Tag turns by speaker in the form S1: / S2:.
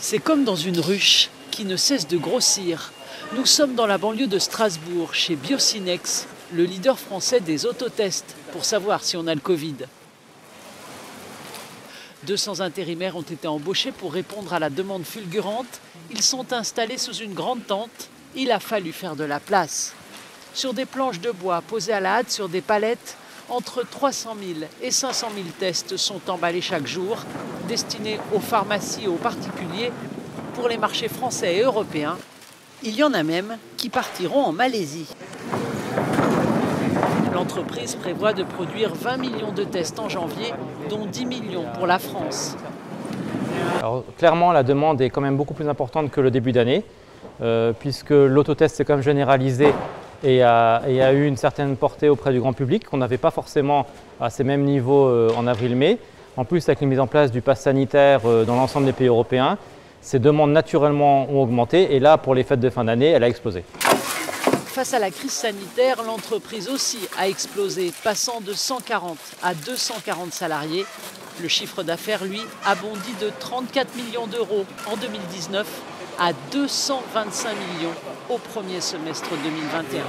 S1: C'est comme dans une ruche qui ne cesse de grossir. Nous sommes dans la banlieue de Strasbourg, chez Biocinex, le leader français des autotests, pour savoir si on a le Covid. 200 intérimaires ont été embauchés pour répondre à la demande fulgurante. Ils sont installés sous une grande tente. Il a fallu faire de la place. Sur des planches de bois posées à la hâte sur des palettes, entre 300 000 et 500 000 tests sont emballés chaque jour, destinés aux pharmacies et aux particuliers. Pour les marchés français et européens, il y en a même qui partiront en Malaisie. L'entreprise prévoit de produire 20 millions de tests en janvier, dont 10 millions pour la France.
S2: Alors, clairement, la demande est quand même beaucoup plus importante que le début d'année, puisque l'autotest s'est quand même généralisé et a eu une certaine portée auprès du grand public qu'on n'avait pas forcément à ces mêmes niveaux en avril-mai. En plus, avec la mise en place du pass sanitaire dans l'ensemble des pays européens, ces demandes naturellement ont augmenté et là, pour les fêtes de fin d'année, elle a explosé.
S1: Face à la crise sanitaire, l'entreprise aussi a explosé, passant de 140 à 240 salariés. Le chiffre d'affaires, lui, a bondi de 34 millions d'euros en 2019 à 225 millions au premier semestre 2021.